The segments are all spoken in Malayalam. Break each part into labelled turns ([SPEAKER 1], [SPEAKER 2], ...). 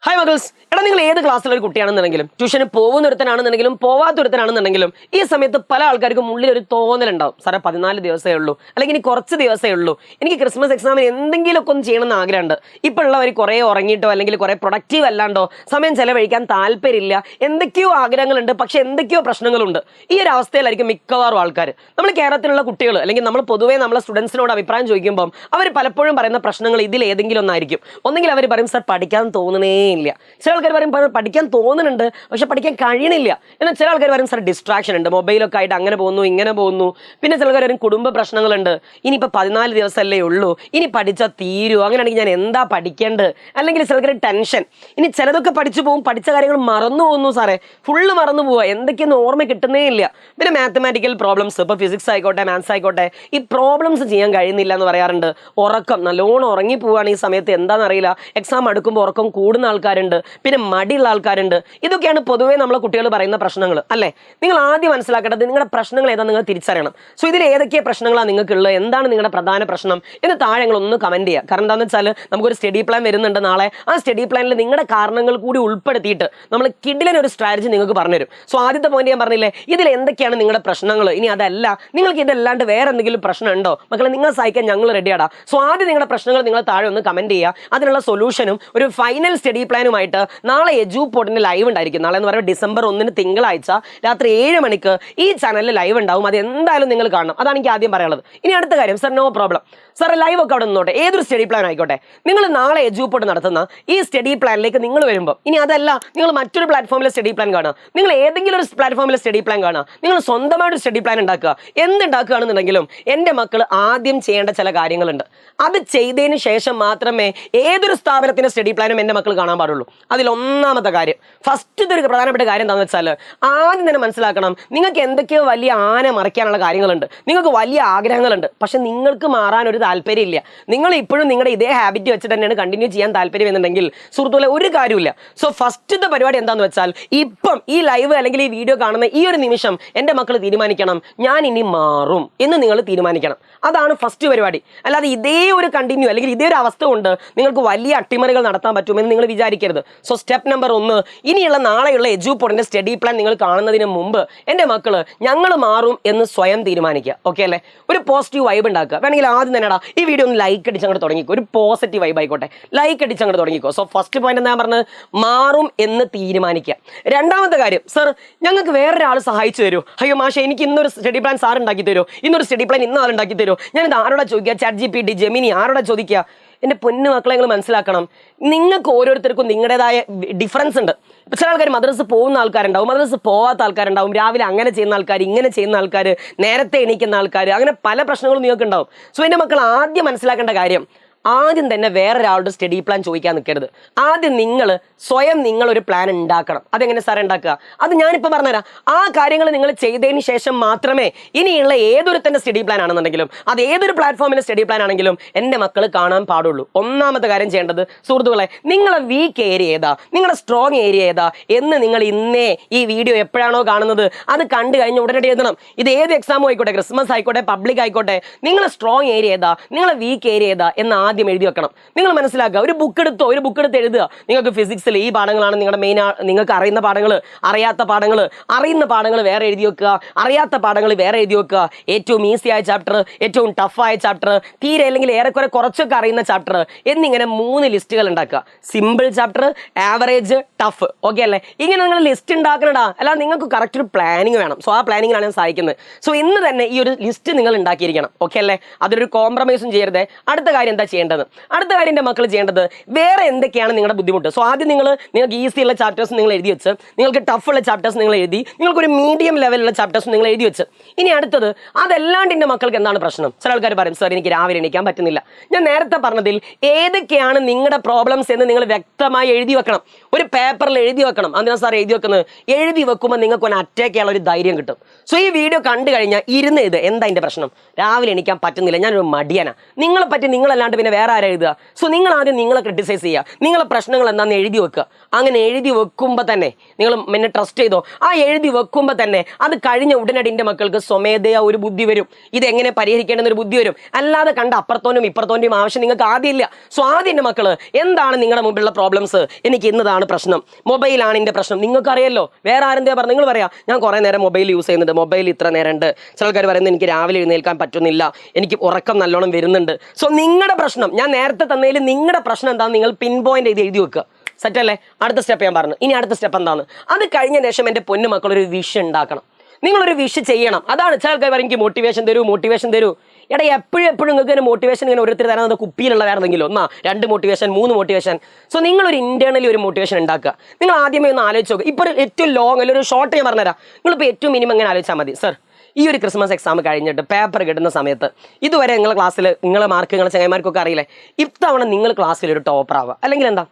[SPEAKER 1] ഹായ് മഗൾസ്, എടാ നിങ്ങൾ ഏത് ക്ലാസ്സിലുള്ള ഒരു കുട്ടിയാണെന്നുണ്ടെങ്കിലും ട്യൂഷന് പോകുന്നൊരുത്തനാണെന്നുണ്ടെങ്കിലും പോവാത്തൊരുത്തനാണെന്നുണ്ടെങ്കിലും ഈ സമയത്ത് പല ആൾക്കാർക്കും ഉള്ളിൽ ഒരു തോന്നലുണ്ടാവും. സാറേ 14 ദിവസമേ ഉള്ളൂ, അല്ലെങ്കിൽ ഇനി കുറച്ച് ദിവസമേ ഉള്ളൂ, എനിക്ക് ക്രിസ്മസ് എക്സാമിന് എന്തെങ്കിലുമൊക്കെ ഒന്ന് ചെയ്യണമെന്ന് ആഗ്രഹമുണ്ട്. ഇപ്പോൾ ഉള്ളവർ കുറേ ഉറങ്ങിയിട്ടോ അല്ലെങ്കിൽ കുറേ പ്രൊഡക്റ്റീവ് അല്ലാണ്ടോ സമയം ചെലവഴിക്കാൻ താല്പര്യമില്ല, എന്തൊക്കെയോ ആഗ്രഹങ്ങളുണ്ട്, പക്ഷെ എന്തൊക്കെയോ പ്രശ്നങ്ങളുണ്ട്. ഈ ഒരു അവസ്ഥയിലായിരിക്കും മിക്കവാറും ആൾക്കാർ. നമ്മൾ കേരളത്തിലുള്ള കുട്ടികൾ അല്ലെങ്കിൽ നമ്മൾ പൊതുവേ നമ്മളെ സ്റ്റുഡൻസിനോട് അഭിപ്രായം ചോദിക്കുമ്പോൾ അവർ പലപ്പോഴും പറയുന്ന പ്രശ്നങ്ങൾ ഇതിൽ ഏതെങ്കിലും ഒന്നായിരിക്കും. ഒന്നെങ്കിൽ അവർ പറയും സാർ പഠിക്കാൻ തോന്നണേ ഇല്ല, ചില ആൾക്കാർ പറയും പഠിക്കാൻ തോന്നുന്നുണ്ട് പക്ഷെ പഠിക്കാൻ കഴിയണില്ല, എന്നാൽ ചില ആൾക്കാർ പറയും സാർ ഡിസ്ട്രാക്ഷൻ ഉണ്ട്, മൊബൈലൊക്കെ ആയിട്ട് അങ്ങനെ പോകുന്നു ഇങ്ങനെ പോകുന്നു. പിന്നെ ചില ആൾക്കാർ പറയും കുടുംബ പ്രശ്നങ്ങളുണ്ട്, ഇനിയിപ്പോൾ 14 ദിവസമല്ലേ ഉള്ളൂ, ഇനി പഠിച്ചാൽ തീരൂ, അങ്ങനെയാണെങ്കിൽ ഞാൻ എന്താ പഠിക്കേണ്ടത്, അല്ലെങ്കിൽ ചിലർക്ക് ടെൻഷൻ, ഇനി ചിലതൊക്കെ പഠിച്ചു പോകും, പഠിച്ച കാര്യങ്ങൾ മറന്നു പോകുന്നു സാറേ, ഫുള്ള് മറന്നു പോവുക, എന്തൊക്കെയൊന്നും ഓർമ്മ കിട്ടുന്നേ ഇല്ല. പിന്നെ മാത്തമാറ്റിക്കൽ പ്രോബ്ലംസ്, ഇപ്പോൾ ഫിസിക്സ് ആയിക്കോട്ടെ മാത്സ് ആയിക്കോട്ടെ, ഈ പ്രോബ്ലംസ് ചെയ്യാൻ കഴിയുന്നില്ല എന്ന് പറയാറുണ്ട്. ഉറക്കം നല്ലോണം ഉറങ്ങി പോവുകയാണ് ഈ സമയത്ത്, എന്താണെന്നറിയില്ല, എക്സാം അടുക്കുമ്പോൾ ഉറക്കം കൂടുന്ന ആൾക്കാരുണ്ട്, പിന്നെ മടിയുള്ള ആൾക്കാരുണ്ട്. ഇതൊക്കെയാണ് പൊതുവേ നമ്മളെ കുട്ടികൾ പറയുന്ന പ്രശ്നങ്ങൾ അല്ലേ. നിങ്ങൾ ആദ്യം മനസ്സിലാക്കേണ്ടത് നിങ്ങളുടെ പ്രശ്നങ്ങൾ ഏതാ നിങ്ങൾ തിരിച്ചറിയണം. സോ ഇതിൽ ഏതൊക്കെ പ്രശ്നങ്ങളാണ് നിങ്ങൾക്കുള്ളത്, എന്താണ് നിങ്ങളുടെ പ്രധാന പ്രശ്നം എന്ന് താഴെ നിങ്ങൾ ഒന്ന് കമന്റ് ചെയ്യുക. കാരണം എന്താണെന്ന് വെച്ചാൽ നമുക്കൊരു സ്റ്റഡി പ്ലാൻ വരുന്നുണ്ട് നാളെ. ആ സ്റ്റഡി പ്ലാനിൽ നിങ്ങളുടെ കാരണങ്ങൾ കൂടി ഉൾപ്പെടുത്തിയിട്ട് നമ്മൾ കിഡിലൊരു സ്ട്രാറ്റജി നിങ്ങൾക്ക് പറഞ്ഞുതരും. സോ ആദ്യത്തെ പോയിന്റ് ഞാൻ പറഞ്ഞില്ലേ, ഇതിൽ എന്തൊക്കെയാണ് നിങ്ങളുടെ പ്രശ്നങ്ങൾ, ഇനി അതല്ല നിങ്ങൾക്ക് ഇതല്ലാണ്ട് വേറെ എന്തെങ്കിലും പ്രശ്നം ഉണ്ടോ മക്കളെ, നിങ്ങളെ സഹായിക്കാൻ ഞങ്ങൾ റെഡിയാടാ. സോ ആദ്യം നിങ്ങളുടെ പ്രശ്നങ്ങൾ നിങ്ങൾ താഴെ ഒന്ന് കമന്റ് ചെയ്യുക. അതിനുള്ള സൊല്യൂഷനും ഒരു ഫൈനൽ സ്റ്റഡി പ്ലാനുമായിട്ട് നാളെ എജുപോർട്ടിന് ലൈവ് ഉണ്ടായിരിക്കും. നാളെ എന്ന് പറയുമ്പോൾ ഡിസംബർ 1 തിങ്കളാഴ്ച രാത്രി 7 മണിക്ക് ഈ ചാനലിൽ ലൈവ് ഉണ്ടാവും. അത് എന്തായാലും നിങ്ങൾ കാണണം, അതാണ് എനിക്ക് ആദ്യം പറയാനുള്ളത്. ഇനി അടുത്ത കാര്യം, sir no problem, sir live ഒക്കെ അവിടെ നിന്നോട്ടെ, ഏതൊരു സ്റ്റഡി പ്ലാൻ ആയിക്കോട്ടെ, നിങ്ങൾ നാളെ എജുപോർട്ട് നടത്തുന്ന ഈ സ്റ്റഡി പ്ലാനിലേക്ക് നിങ്ങൾ വരുമ്പോൾ, ഇനി അതല്ല നിങ്ങൾ മറ്റൊരു പ്ലാറ്റ്ഫോമിലെ സ്റ്റഡി പ്ലാൻ കാണുക, നിങ്ങൾ ഏതെങ്കിലും ഒരു പ്ലാറ്റ്ഫോമിലെ സ്റ്റഡി പ്ലാൻ കാണുക, നിങ്ങൾ സ്വന്തമായിട്ട് സ്റ്റഡി പ്ലാൻ ഉണ്ടാക്കുക, എന്തുണ്ടാക്കുകയാണെന്നുണ്ടെങ്കിലും എൻ്റെ മക്കൾ ആദ്യം ചെയ്യേണ്ട ചില കാര്യങ്ങളുണ്ട്. അത് ചെയ്തതിന് ശേഷം മാത്രമേ ഏതൊരു സ്ഥാപനത്തിൻ്റെ സ്റ്റഡി പ്ലാനും എൻ്റെ മക്കൾ കാണാൻ പാടുള്ളൂ. അതിലൊന്നാമത്തെ കാര്യം, ഫസ്റ്റ് ഒരു പ്രധാനപ്പെട്ട കാര്യം എന്താണെന്ന് വെച്ചാൽ ആദ്യം തന്നെ മനസ്സിലാക്കണം, നിങ്ങൾക്ക് എന്തൊക്കെയോ വലിയ ആന മറിക്കാനുള്ള കാര്യങ്ങളുണ്ട്, നിങ്ങൾക്ക് വലിയ ആഗ്രഹങ്ങളുണ്ട്, പക്ഷെ നിങ്ങൾക്ക് മാറാൻ ഒരു താല്പര്യമില്ല. നിങ്ങൾ ഇപ്പോഴും നിങ്ങളുടെ ഇതേ ഹാബിറ്റ് വെച്ച് തന്നെയാണ് കണ്ടിന്യൂ ചെയ്യാൻ താല്പര്യം എന്നുണ്ടെങ്കിൽ സുഹൃത്തുക്കളെ ഒരു കാര്യമില്ല. സോ ഫസ്റ്റത്തെ പരിപാടി എന്താണെന്ന് വെച്ചാൽ ഇപ്പം ഈ ലൈവ് അല്ലെങ്കിൽ ഈ വീഡിയോ കാണുന്ന ഈ ഒരു നിമിഷം എൻ്റെ മക്കൾ തീരുമാനിക്കണം, ഞാൻ ഇനി മാറും എന്ന് നിങ്ങൾ തീരുമാനിക്കണം. അതാണ് ഫസ്റ്റ് പരിപാടി. അല്ലാതെ ഇതേ ഒരു കണ്ടിന്യൂ അല്ലെങ്കിൽ ഇതേ ഒരു അവസ്ഥ കൊണ്ട് നിങ്ങൾക്ക് വലിയ അട്ടിമറികൾ നടത്താൻ പറ്റുമെന്ന് നിങ്ങൾ വിചാരിക്കരുത്. സോ സ്റ്റെപ്പ് നമ്പർ 1, ഇനിയുള്ള നാളെയുള്ള എജുപോർട്ടിൻ്റെ സ്റ്റഡി പ്ലാൻ നിങ്ങൾ കാണുന്നതിന് മുമ്പ് എൻ്റെ മക്കൾ ഞങ്ങൾ മാറും എന്ന് സ്വയം തീരുമാനിക്കുക. ഓക്കെ അല്ലേ? ഒരു പോസിറ്റീവ് വൈബ് ഉണ്ടാക്കുക. വേണമെങ്കിൽ ആദ്യം തന്നെ ഈ വീഡിയോ ഒന്ന് ലൈക്ക് അടിച്ച് അങ്ങോട്ട് തുടങ്ങിക്കോ, ഒരു പോസിറ്റീവ് വൈബ് ആയിക്കോട്ടെ, ലൈക്ക് അടിച്ച് അങ്ങോട്ട് തുടങ്ങിക്കോ. സോ ഫസ്റ്റ് പോയിന്റ് എന്താ പറഞ്ഞത്, മാറും എന്ന് തീരുമാനിക്കുക. രണ്ടാമത്തെ കാര്യം, സർ ഞങ്ങൾക്ക് വേറൊരാൾ സഹായിച്ചു തരുമോ, അയ്യോ മാഷെ എനിക്ക് ഇന്നൊരു സ്റ്റഡി പ്ലാൻ സാർ ഉണ്ടാക്കി തരുമോ, ഇന്നൊരു സ്റ്റഡി പ്ലാൻ ഇന്ന ആൾ ഉണ്ടാക്കി തരുമോ, ഞാനിത് ആരോടാ ചോദിക്കുക, ചാറ്റ് GPT ജെമിനി ആരോടാ ചോദിക്കുക. എൻ്റെ പൊന്നു മക്കളെ നിങ്ങൾ മനസ്സിലാക്കണം, നിങ്ങൾക്ക് ഓരോരുത്തർക്കും നിങ്ങളുടേതായ ഡിഫറൻസ് ഉണ്ട്. ചില ആൾക്കാർ മദ്രസ പോകുന്ന ആൾക്കാരുണ്ടാവും, മദ്രസ പോകാത്ത ആൾക്കാരുണ്ടാവും, രാവിലെ അങ്ങനെ ചെയ്യുന്ന ആൾക്കാർ, ഇങ്ങനെ ചെയ്യുന്ന ആൾക്കാർ, നേരത്തെ എണീക്കുന്ന ആൾക്കാർ, അങ്ങനെ പല പ്രശ്നങ്ങളും നിങ്ങൾക്ക് ഉണ്ടാവും. സോ എൻ്റെ മക്കൾ ആദ്യം മനസ്സിലാക്കേണ്ട കാര്യം, ആദ്യം തന്നെ വേറൊരാളുടെ സ്റ്റഡി പ്ലാൻ ചോദിക്കാൻ നിൽക്കരുത്. ആദ്യം നിങ്ങൾ സ്വയം നിങ്ങളൊരു പ്ലാൻ ഉണ്ടാക്കണം. അതെങ്ങനെ സാർ ഉണ്ടാക്കുക, അത് ഞാനിപ്പോൾ പറഞ്ഞുതരാം. ആ കാര്യങ്ങൾ നിങ്ങൾ ചെയ്തതിന് ശേഷം മാത്രമേ ഇനിയുള്ള ഏതൊരുത്തൻ്റെ സ്റ്റഡി പ്ലാൻ ആണെന്നുണ്ടെങ്കിലും അത് ഏതൊരു പ്ലാറ്റ്ഫോമിൻ്റെ സ്റ്റഡി പ്ലാൻ ആണെങ്കിലും എൻ്റെ മക്കൾ കാണാൻ പാടുള്ളൂ. ഒന്നാമത്തെ കാര്യം ചെയ്യേണ്ടത് സുഹൃത്തുക്കളെ, നിങ്ങളെ വീക്ക് ഏരിയ ഏതാ, നിങ്ങളുടെ സ്ട്രോങ് ഏരിയ ഏതാ എന്ന് നിങ്ങൾ ഇന്നേ ഈ വീഡിയോ എപ്പോഴാണോ കാണുന്നത് അത് കണ്ടു കഴിഞ്ഞ് ഉടനടി എഴുതണം. ഇത് ഏത് എക്സാം ആയിക്കോട്ടെ, ക്രിസ്മസ് ആയിക്കോട്ടെ, പബ്ലിക് ആയിക്കോട്ടെ, നിങ്ങളെ സ്ട്രോങ് ഏരിയ ഏതാ, നിങ്ങളെ വീക്ക് ഏരിയ ഏതാ എന്ന് ആദ്യം എഴുതി വെക്കണം. നിങ്ങൾ മനസ്സിലാക്കുക, ഒരു ബുക്ക് എടുത്ത് എഴുതുക. നിങ്ങൾക്ക് ഫിസിക്സിൽ ഈ പാഠങ്ങളാണ് നിങ്ങളുടെ മെയിൻ, നിങ്ങൾക്ക് അറിയുന്ന പാഠങ്ങൾ, അറിയുന്ന പാഠങ്ങൾ വേറെ എഴുതി വെക്കുക, അറിയാത്ത പാഠങ്ങൾ വേറെ എഴുതി വെക്കുക. ഏറ്റവും ഈസി ആയ ചാപ്റ്റർ, ഏറ്റവും ടഫായ ചാപ്റ്റർ, തീരെ അല്ലെങ്കിൽ ഏറെക്കുറെ കുറച്ചൊക്കെ അറിയുന്ന ചാപ്റ്റർ എന്നിങ്ങനെ 3 ലിസ്റ്റുകൾ ഉണ്ടാക്കുക. Simple chapter, average, tough. Okay അല്ലേ? ഇങ്ങനെ നിങ്ങൾ ലിസ്റ്റ് ഉണ്ടാക്കണടാ. അല്ലാതെ നിങ്ങൾക്ക് കറക്റ്റ് ഒരു പ്ലാനിങ് വേണം. സോ ആ പ്ലാനിങ്ങിലാണ് ഞാൻ സഹായിക്കുന്നത്. സോ ഇന്ന് തന്നെ ഈ ഒരു ലിസ്റ്റ് നിങ്ങൾ ഉണ്ടാക്കിയിരിക്കണം. ഓക്കെ അല്ലേ? അതൊരു കോംപ്രമൈസും ചെയ്യരുത്. അടുത്ത കാര്യം എന്താ ചെയ്യേണ്ടത്, അടുത്ത കാര്യം എൻ്റെ മക്കൾ ചെയ്യേണ്ടത്, വേറെ എന്തൊക്കെയാണ് നിങ്ങളുടെ ബുദ്ധിമുട്ട്. സോ ആദ്യം നിങ്ങൾക്ക് ഈസി ഉള്ള ചാപ്റ്റേഴ്സ് നിങ്ങൾ എഴുതി വെച്ച്, നിങ്ങൾക്ക് ടഫ് ഉള്ള ചാപ്റ്റേഴ്സ് നിങ്ങൾ എഴുതി, നിങ്ങൾക്കൊരു മീഡിയം ലെവലുള്ള ചാപ്റ്റേഴ്സ് നിങ്ങൾ എഴുതി വെച്ച്, ഇനി അടുത്തത് അതല്ലാണ്ട് എൻ്റെ മക്കൾക്ക് എന്താണ് പ്രശ്നം. ചില ആൾക്കാർ പറയും സാർ എനിക്ക് രാവിലെ എണീക്കാൻ പറ്റുന്നില്ല. ഞാൻ നേരത്തെ പറഞ്ഞതിൽ ഏതൊക്കെയാണ് നിങ്ങളുടെ പ്രോബ്ലംസ് എന്ന് നിങ്ങൾ വ്യക്തമായി എഴുതി വെക്കണം. ഒരു പേപ്പറിൽ എഴുതി വെക്കണം. അതിനാ സാർ എഴുതി വെക്കുന്നത്, എഴുതി വെക്കുമ്പോൾ നിങ്ങൾക്ക് ഒന്ന് അറ്റാക്ക് ചെയ്യാനുള്ള ഒരു ധൈര്യം കിട്ടും. സോ ഈ വീഡിയോ കണ്ടു കഴിഞ്ഞാൽ ഇരുന്ന് ഇത് എന്താ എൻ്റെ പ്രശ്നം, രാവിലെ എണീക്കാൻ പറ്റുന്നില്ല, ഞാനൊരു മടിയനാ, നിങ്ങളെ പറ്റി നിങ്ങളല്ലാണ്ട് പിന്നെ വേറെ ആരാ എഴുതുക? സോ നിങ്ങൾ ആദ്യം നിങ്ങളെ ക്രിട്ടിസൈസ് ചെയ്യുക, നിങ്ങളെ പ്രശ്നങ്ങൾ എന്താണെന്ന് എഴുതി വെക്കുക. അങ്ങനെ എഴുതി വെക്കുമ്പോൾ തന്നെ നിങ്ങൾ എന്നെ ട്രസ്റ്റ് ചെയ്തോ, ആ എഴുതി വെക്കുമ്പോൾ തന്നെ അത് കഴിഞ്ഞ ഉടനടി എൻ്റെ മക്കൾക്ക് സ്വമേധയാ ഒരു ബുദ്ധി വരും, ഇതെങ്ങനെ പരിഹരിക്കേണ്ടെന്ന് ഒരു ബുദ്ധി വരും. അല്ലാതെ കണ്ട അപ്പുറത്തോനും ഇപ്പുറത്തോൻ്റെയും ആവശ്യം നിങ്ങൾക്ക് ആദ്യം ഇല്ല. സോ ആദ്യം എൻ്റെ മക്കൾ എന്താണ് നിങ്ങളുടെ മുമ്പിലുള്ള പ്രോബ്ലംസ്, എനിക്ക് ഇന്നതാണ് പ്രശ്നം, മൊബൈലാണ് എൻ്റെ പ്രശ്നം. നിങ്ങൾക്ക് അറിയാമല്ലോ, വേറെ ആരെന്താ പറഞ്ഞു? നിങ്ങൾ പറയാം ഞാൻ കുറേ നേരം മൊബൈൽ യൂസ് ചെയ്യുന്നുണ്ട്, മൊബൈൽ ഇത്ര നേരം ഉണ്ട്. ചില ആൾക്കാർ പറയുന്നത് എനിക്ക് രാവിലെ എഴുന്നേൽക്കാൻ പറ്റുന്നില്ല, എനിക്ക് ഉറക്കം നല്ലോണം വരുന്നുണ്ട്. സോ നിങ്ങളുടെ പ്രശ്നം ഞാൻ നേരത്തെ തന്നതിൽ നിങ്ങളുടെ പ്രശ്നം എന്താണെന്ന് നിങ്ങൾ പിൻ പോയിന്റ് ചെയ്ത് എഴുതി വെക്കുക. സെറ്റല്ലേ? അടുത്ത സ്റ്റെപ്പ് ഞാൻ പറഞ്ഞു. ഇനി അടുത്ത സ്റ്റെപ്പ് എന്താണ്? അത് കഴിഞ്ഞ ശേഷം എൻ്റെ പൊന്നു മക്കളൊരു വിഷ് ഉണ്ടാക്കണം. നിങ്ങളൊരു വിഷ് ചെയ്യണം. അതാണ് ചില ആൾക്കാർ പറയും എനിക്ക് മോട്ടിവേഷൻ തരൂ, മോട്ടിവേഷൻ തരൂ. എടാ എപ്പോഴും നിങ്ങൾക്ക് തന്നെ മോട്ടിവേഷൻ ഇങ്ങനെ ഓരോരുത്തർ തരാൻ കുപ്പിയിലുള്ള വേറെ എന്തെങ്കിലും 1, 2 മോട്ടിവേഷൻ, 3 മോട്ടിവേഷൻ. സോ നിങ്ങളൊരു ഇന്റേണലി ഒരു മോട്ടിവേഷൻ ഉണ്ടാക്കുക. നിങ്ങൾ ആദ്യമേ ഒന്ന് ആലോചിച്ച് നോക്കുക. ഇപ്പോൾ ഏറ്റവും ലോങ് അല്ലെങ്കിൽ ഒരു ഷോർട്ട് ഞാൻ പറഞ്ഞുതരാം. നിങ്ങളിപ്പോൾ ഏറ്റവും മിനിമം എങ്ങനെ ആലോചിച്ചാൽ മതി. സർ, ഈ ഒരു ക്രിസ്മസ് എക്സാം കഴിഞ്ഞിട്ട് പേപ്പർ കിട്ടുന്ന സമയത്ത് ഇതുവരെ നിങ്ങളുടെ ക്ലാസ്സിൽ നിങ്ങളെ മാർക്ക് നിങ്ങളെ ചങ്ങന്മാർക്കൊക്കെ അറിയില്ലേ, ഇത്തവണ നിങ്ങൾ ക്ലാസ്സിൽ ഒരു ടോപ്പർ ആവുക. അല്ലെങ്കിൽ എന്താ,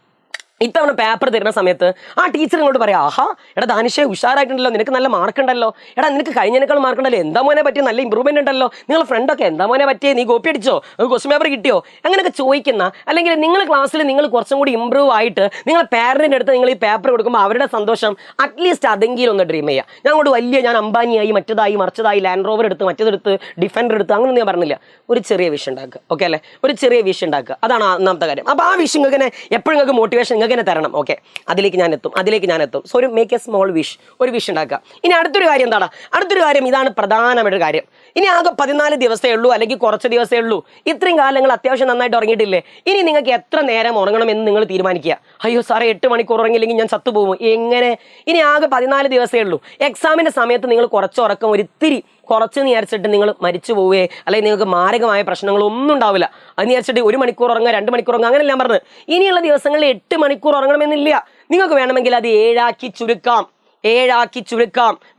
[SPEAKER 1] ഇത്തവണ പേപ്പർ തരുന്ന സമയത്ത് ആ ടീച്ചർ ഇങ്ങോട്ട് പറയാം, ആഹാ എടാ ദാനിഷേ ഉഷാറായിട്ടുണ്ടല്ലോ, നിനക്ക് നല്ല മാർക്ക് ഉണ്ടല്ലോ, എടാ നിനക്ക് കഴിഞ്ഞതിനേക്കാൾ മാർക്ക് ഉണ്ടല്ലോ, എന്താ മോനെ പറ്റിയ നല്ല ഇമ്പ്രൂവ്മെന്റ് ഉണ്ടല്ലോ, നിങ്ങളുടെ ഫ്രണ്ടൊക്കെ എന്താ മോനെ പറ്റിയേ, നീ കോപ്പി അടിച്ചോ, ക്വസ്റ്റ്യൻ പേപ്പർ കിട്ടിയോ, അങ്ങനെയൊക്കെ ചോദിക്കുന്ന, അല്ലെങ്കിൽ നിങ്ങളുടെ ക്ലാസ്സിൽ നിങ്ങൾ കുറച്ചും കൂടി ഇമ്പ്രൂവ് ആയിട്ട് നിങ്ങളെ പാരന്റിൻ്റെ അടുത്ത് നിങ്ങൾ ഈ പേപ്പർ കൊടുക്കുമ്പോൾ അവരുടെ സന്തോഷം അറ്റ്ലീസ്റ്റ് അതെങ്കിലും ഒന്ന് ഡ്രീം ചെയ്യുക. ഞാൻ കൊണ്ട് ഞാൻ അംബാനിയായി, മറ്റേതായി മറിച്ചതായി, ലാൻഡ് റോവർ എടുത്ത് മറ്റേതെടുത്ത് ഡിഫൻഡർ എടുത്ത് അങ്ങനെ ഞാൻ പറഞ്ഞില്ല. ഒരു ചെറിയ വിഷ് ഉണ്ടാക്കുക. ഓക്കെ അല്ലേ? ഒരു ചെറിയ വിഷ് ഉണ്ടാക്കുക. അതാണ് ഒന്നാമത്തെ കാര്യം. അപ്പോൾ ആ വിഷ് നിങ്ങൾക്ക് എപ്പോഴും നിങ്ങൾക്ക് മോട്ടിവേഷൻ നിങ്ങൾക്ക് തരണം. ഓക്കെ, അതിലേക്ക് ഞാൻ എത്തും. സോ ഒരു മേക്ക് എ സ്മോൾ വിഷ്, ഒരു വിഷ് ഉണ്ടാക്കുക. ഇനി അടുത്തൊരു കാര്യം എന്താണ്? അടുത്തൊരു കാര്യം ഇതാണ് പ്രധാനമായിട്ടൊരു കാര്യം. ഇനി ആകെ 14 ദിവസമേ ഉള്ളൂ, അല്ലെങ്കിൽ കുറച്ച് ദിവസമേ ഉള്ളൂ. ഇത്രയും കാലങ്ങൾ അത്യാവശ്യം നന്നായിട്ട് ഉറങ്ങിയിട്ടില്ലേ? ഇനി നിങ്ങൾക്ക് എത്ര നേരം ഉറങ്ങണമെന്ന് നിങ്ങൾ തീരുമാനിക്കുക. അയ്യോ സാറേ 8 മണിക്കൂർ ഉറങ്ങിയില്ലെങ്കിൽ ഞാൻ ചത്തുപോകും. എങ്ങനെ? ഇനി ആകെ 14 ദിവസമേ ഉള്ളൂ. എക്സാമിൻ്റെ സമയത്ത് നിങ്ങൾ കുറച്ച് ഉറക്കം ഒരിത്തിരി കുറച്ച് വിചാരിച്ചിട്ട് നിങ്ങൾ മരിച്ചു പോവുകയെ അല്ലെങ്കിൽ നിങ്ങൾക്ക് മാരകമായ പ്രശ്നങ്ങളൊന്നും ഉണ്ടാവില്ല. അത് വിചാരിച്ചിട്ട് 1 മണിക്കൂർ ഉറങ്ങുക, 2 മണിക്കൂർ ഉറങ്ങുക, അങ്ങനെയല്ല ഞാൻ പറഞ്ഞത്. ഇനിയുള്ള ദിവസങ്ങളിൽ 8 മണിക്കൂർ ഉറങ്ങണമെന്നില്ല. നിങ്ങൾക്ക് വേണമെങ്കിൽ അത് 7 ആക്കി ചുരുക്കാം,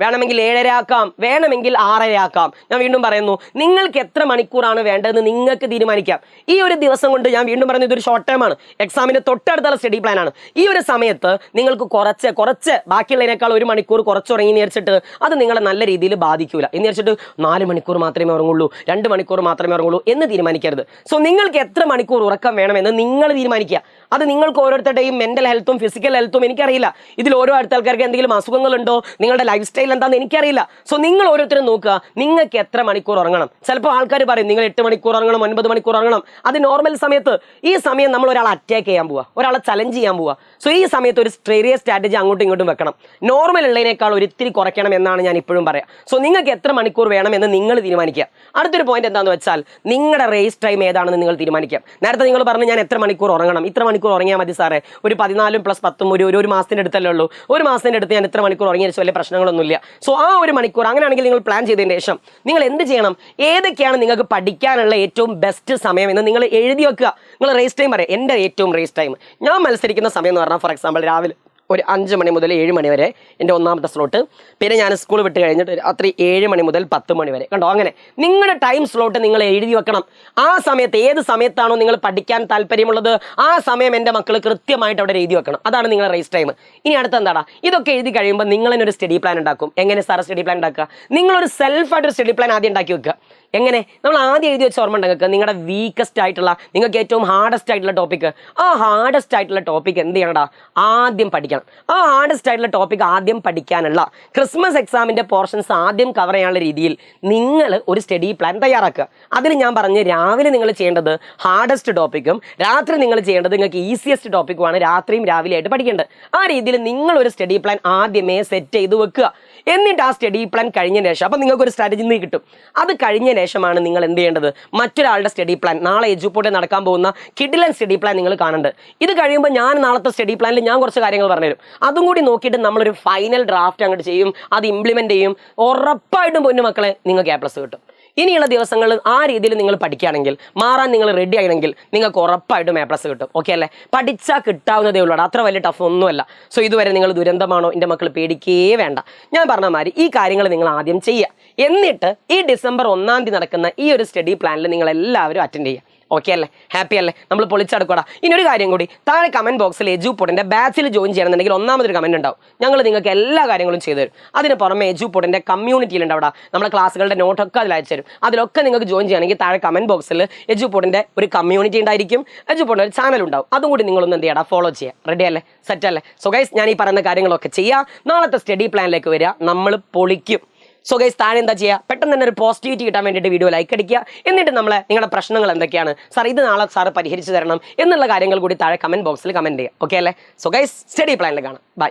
[SPEAKER 1] വേണമെങ്കിൽ 7:30 ആക്കാം, വേണമെങ്കിൽ 6:30 ആക്കാം. ഞാൻ വീണ്ടും പറയുന്നു, നിങ്ങൾക്ക് എത്ര മണിക്കൂറാണ് വേണ്ടതെന്ന് നിങ്ങൾക്ക് തീരുമാനിക്കാം. ഈ ഒരു ദിവസം കൊണ്ട് ഞാൻ വീണ്ടും പറയുന്നു, ഇതൊരു ഷോർട്ട് ടൈം ആണ്, എക്സാമിൻ്റെ തൊട്ടടുത്തുള്ള സ്റ്റഡി പ്ലാൻ ആണ്. ഈ ഒരു സമയത്ത് നിങ്ങൾക്ക് കുറച്ച് ബാക്കിയുള്ളതിനേക്കാൾ 1 മണിക്കൂർ കുറച്ചുറങ്ങി വിചാരിച്ചിട്ട് അത് നിങ്ങളെ നല്ല രീതിയിൽ ബാധിക്കില്ല എന്ന് വിചാരിച്ചിട്ട് 4 മണിക്കൂർ മാത്രമേ ഉറങ്ങുള്ളൂ, 2 മണിക്കൂർ മാത്രമേ ഉറങ്ങുള്ളൂ എന്ന് തീരുമാനിക്കരുത്. സോ നിങ്ങൾക്ക് എത്ര മണിക്കൂർ ഉറക്കം വേണമെന്ന് നിങ്ങൾ തീരുമാനിക്കുക. അത് നിങ്ങൾക്ക് ഓരോരുത്തരുടെയും മെന്റൽ ഹെൽത്തും ഫിസിക്കൽ ഹെൽത്തും എനിക്കറിയില്ല. ഇതിൽ ഓരോ അടുത്ത ആൾക്കാർക്ക് എന്തെങ്കിലും അസുഖങ്ങളുണ്ടോ, നിങ്ങളുടെ ലൈഫ് സ്റ്റൈൽ എന്താണെന്ന് എനിക്കറിയില്ല. സോ നിങ്ങൾ ഓരോരുത്തരും നോക്കുക, നിങ്ങൾക്ക് എത്ര മണിക്കൂർ ഉറങ്ങണം. ചിലപ്പോൾ ആൾക്കാർ പറയും നിങ്ങൾ 8 മണിക്കൂർ ഉറങ്ങണം, 9 മണിക്കൂർ ഉറങ്ങണം. അത് നോർമൽ സമയത്ത്. ഈ സമയം നമ്മൾ ഒരാളെ അറ്റാക്ക് ചെയ്യാൻ പോവുക, ഒരാളെ ചലഞ്ച് ചെയ്യാൻ പോവുക. സോ ഈ സമയത്ത് ഒരു ചെറിയ സ്ട്രാറ്റജി അങ്ങോട്ടും ഇങ്ങോട്ടും വെക്കണം. നോർമൽ ഉള്ളതിനേക്കാൾ ഒരിത്തിരി കുറയ്ക്കണം എന്നാണ് ഞാൻ ഇപ്പോഴും പറയാം. സോ നിങ്ങൾക്ക് എത്ര മണിക്കൂർ വേണമെന്ന് നിങ്ങൾ തീരുമാനിക്കുക. അടുത്തൊരു പോയിന്റ് എന്താണെന്ന് വെച്ചാൽ നിങ്ങളുടെ റേസ് ടൈം ഏതാണെന്ന് നിങ്ങൾ തീരുമാനിക്കാം. നേരത്തെ നിങ്ങൾ പറഞ്ഞു ഞാൻ എത്ര മണിക്കൂർ ഉറങ്ങണം, ഇത്ര മണിക്കൂർ ഉറങ്ങിയാൽ മതി സാറേ, ഒരു 14 + 10 ഒരു മാസത്തിൻ്റെ അടുത്തല്ലേ ഉള്ളൂ, ഒരു മാസത്തിൻ്റെ അടുത്ത് ഞാൻ ഇത്ര മണിക്കൂർ ഉറങ്ങിയ വലിയ പ്രശ്നങ്ങളൊന്നുമില്ല. സോ ആ 1 മണിക്കൂർ അങ്ങനെയാണെങ്കിൽ നിങ്ങൾ പ്ലാൻ ചെയ്തതിന് ശേഷം നിങ്ങൾ എന്ത് ചെയ്യണം, ഏതൊക്കെയാണ് നിങ്ങൾക്ക് പഠിക്കാനുള്ള ഏറ്റവും ബെസ്റ്റ് സമയം എന്ന് നിങ്ങൾ എഴുതി വെക്കുക. നിങ്ങൾ റേസ് ടൈം പറയാം, എൻ്റെ ഏറ്റവും റേസ് ടൈം ഞാൻ മത്സരിക്കുന്ന സമയം എന്ന് പറഞ്ഞാൽ ഫോർ എക്സാമ്പിൾ രാവിലെ ഒരു 5 മണി മുതൽ 7 മണി വരെ എൻ്റെ ഒന്നാമത്തെ സ്ലോട്ട്, പിന്നെ ഞാൻ സ്കൂൾ വിട്ട് കഴിഞ്ഞിട്ട് രാത്രി 7 മണി മുതൽ 10 മണി വരെ. കണ്ടോ? അങ്ങനെ നിങ്ങളുടെ ടൈം സ്ലോട്ട് നിങ്ങൾ എഴുതി വെക്കണം. ആ സമയത്ത് ഏത് സമയത്താണോ നിങ്ങൾ പഠിക്കാൻ താല്പര്യമുള്ളത് ആ സമയം എൻ്റെ മക്കൾ കൃത്യമായിട്ട് അവിടെ എഴുതി വെക്കണം. അതാണ് നിങ്ങളുടെ റേസ് ടൈം. ഇനി അടുത്ത എന്താടാ, ഇതൊക്കെ എഴുതി കഴിയുമ്പോൾ നിങ്ങൾ തന്നെ ഒരു സ്റ്റഡി പ്ലാൻ ഉണ്ടാക്കും. എങ്ങനെ സാർ സ്റ്റഡി പ്ലാൻ ഉണ്ടാക്കുക? നിങ്ങളൊരു സെൽഫായിട്ടൊരു സ്റ്റഡി പ്ലാൻ ആദ്യം ഉണ്ടാക്കി വെക്കുക. എങ്ങനെ? നമ്മൾ ആദ്യം എഴുതി വെച്ച ഓർമ്മ ഉണ്ടാക്കുക, നിങ്ങളുടെ വീക്കസ്റ്റ് ആയിട്ടുള്ള, നിങ്ങൾക്ക് ഏറ്റവും ഹാർഡസ്റ്റ് ആയിട്ടുള്ള ടോപ്പിക്ക്, ആ ഹാർഡസ്റ്റ് ആയിട്ടുള്ള ടോപ്പിക്ക് എന്ത് ചെയ്യണടാ, ആദ്യം പഠിക്കണം. ആ ഹാർഡസ്റ്റ് ആയിട്ടുള്ള ടോപ്പിക്ക് ആദ്യം പഠിക്കാനുള്ള ക്രിസ്മസ് എക്സാമിൻ്റെ പോർഷൻസ് ആദ്യം കവർ ചെയ്യാനുള്ള രീതിയിൽ നിങ്ങൾ ഒരു സ്റ്റഡി പ്ലാൻ തയ്യാറാക്കുക. അതിൽ ഞാൻ പറഞ്ഞ് രാവിലെ നിങ്ങൾ ചെയ്യേണ്ടത് ഹാർഡസ്റ്റ് ടോപ്പിക്കും രാത്രി നിങ്ങൾ ചെയ്യേണ്ടത് നിങ്ങൾക്ക് ഈസിയസ്റ്റ് ടോപ്പിക്കുമാണ് രാത്രിയും രാവിലെ ആയിട്ട് പഠിക്കേണ്ടത്. ആ രീതിയിൽ നിങ്ങളൊരു സ്റ്റഡി പ്ലാൻ ആദ്യമേ സെറ്റ് ചെയ്ത് വെക്കുക. എന്നിട്ട് ആ സ്റ്റഡി പ്ലാൻ കഴിഞ്ഞ ശേഷം അപ്പോൾ നിങ്ങൾക്കൊരു സ്ട്രാറ്റജി കിട്ടും. അത് കഴിഞ്ഞ ശേഷമാണ് നിങ്ങൾ എന്ത് ചെയ്യേണ്ടത്, മറ്റൊരാളുടെ സ്റ്റഡി പ്ലാൻ, നാളെ എജുപോർട്ടിൽ നടക്കാൻ പോകുന്ന കിഡിലൻ സ്റ്റഡി പ്ലാൻ നിങ്ങൾ കാണേണ്ടത്. ഇത് കഴിയുമ്പോൾ ഞാൻ നാളത്തെ സ്റ്റഡി പ്ലാനിൽ ഞാൻ കുറച്ച് കാര്യങ്ങൾ പറഞ്ഞുതരും. അതും കൂടി നോക്കിയിട്ട് നമ്മളൊരു ഫൈനൽ ഡ്രാഫ്റ്റ് അങ്ങോട്ട് ചെയ്യും, അത് ഇംപ്ലിമെൻറ്റ് ചെയ്യും. ഉറപ്പായിട്ടും പൊന്നു മക്കളെ നിങ്ങൾക്ക് A+ കിട്ടും. ഇനിയുള്ള ദിവസങ്ങളിൽ ആ രീതിയിൽ നിങ്ങൾ പഠിക്കുകയാണെങ്കിൽ, മാറാൻ നിങ്ങൾ റെഡി ആണെങ്കിൽ നിങ്ങൾക്ക് ഉറപ്പായിട്ടും A+ കിട്ടും. ഓക്കെ അല്ലേ? പഠിച്ചാൽ കിട്ടാവുന്നതേ ഉള്ളൂ, അത്ര വലിയ ടഫ് ഒന്നുമല്ല. സോ ഇതുവരെ നിങ്ങൾ ദുരന്തമാണോ, എൻ്റെ മക്കൾ പേടിക്കേ വേണ്ട. ഞാൻ പറഞ്ഞ മാതിരി ഈ കാര്യങ്ങൾ നിങ്ങൾ ആദ്യം ചെയ്യുക. എന്നിട്ട് ഈ ഡിസംബർ 1-ാം തീയതി നടക്കുന്ന ഈ ഒരു സ്റ്റഡി പ്ലാനിൽ നിങ്ങൾ എല്ലാവരും അറ്റൻഡ് ചെയ്യുക. ഓക്കെ അല്ലേ? ഹാപ്പി അല്ലേ? നമ്മൾ പൊളിച്ചെടുക്കടാ. ഇനി ഒരു കാര്യം കൂടി, താഴെ കമന്റ് ബോക്സിൽ എജുപോർട്ടിന്റെ ബാച്ചിൽ ജോയിൻ ചെയ്യണമെന്നുണ്ടെങ്കിൽ ഒന്നാമതൊരു കമന്റ് ഉണ്ടാവും, ഞങ്ങൾ നിങ്ങൾക്ക് എല്ലാ കാര്യങ്ങളും ചെയ്തു തരും. അതിന് പുറമെ എജുപോർട്ടിന്റെ കമ്മ്യൂണിറ്റിയിലുണ്ട്, അവിടെ നമ്മുടെ ക്ലാസ്സുകളുടെ നോട്ടൊക്കെ അതിൽ അയച്ചു തരും. അതിലൊക്കെ നിങ്ങൾക്ക് ജോയിൻ ചെയ്യണമെങ്കിൽ താഴെ കമന്റ് ബോക്സിൽ എജുപോർട്ടിന്റെ ഒരു കമ്മ്യൂണിറ്റി ഉണ്ടായിരിക്കും, എജുപോർട്ടിന്റെ ഒരു ചാനൽ ഉണ്ടാവും. അതും കൂടി നിങ്ങളൊന്ന് എന്ത് ചെയ്യണം, ഫോളോ ചെയ്യുക. റെഡി അല്ലേ? സെറ്റ് അല്ലേ? സോ ഗൈസ്, ഞാൻ ഈ പറയുന്ന കാര്യങ്ങളൊക്കെ ചെയ്യുക. നാളത്തെ സ്റ്റഡി പ്ലാനിലേക്ക് വരിക, നമ്മൾ പൊളിക്കും. സോ ഗൈസ്, താഴെ എന്താ ചെയ്യുക, പെട്ടെന്ന് തന്നെ ഒരു പോസിറ്റിവിറ്റി കിട്ടാൻ വേണ്ടിയിട്ട് വീഡിയോ ലൈക്ക് അടിക്കുക. എന്നിട്ട് നിങ്ങളുടെ പ്രശ്നങ്ങൾ എന്തൊക്കെയാണ് സാർ, ഇത് നാളെ സാർ പരിഹരിച്ചു തരണം എന്നുള്ള കാര്യങ്ങൾ കൂടി താഴെ കമന്റ് ബോക്സിൽ കമന്റ് ചെയ്യുക. ഓക്കെ അല്ലേ? സോ ഗൈസ്, സ്റ്റഡി പ്ലാനിൽ കാണാം. ബൈ.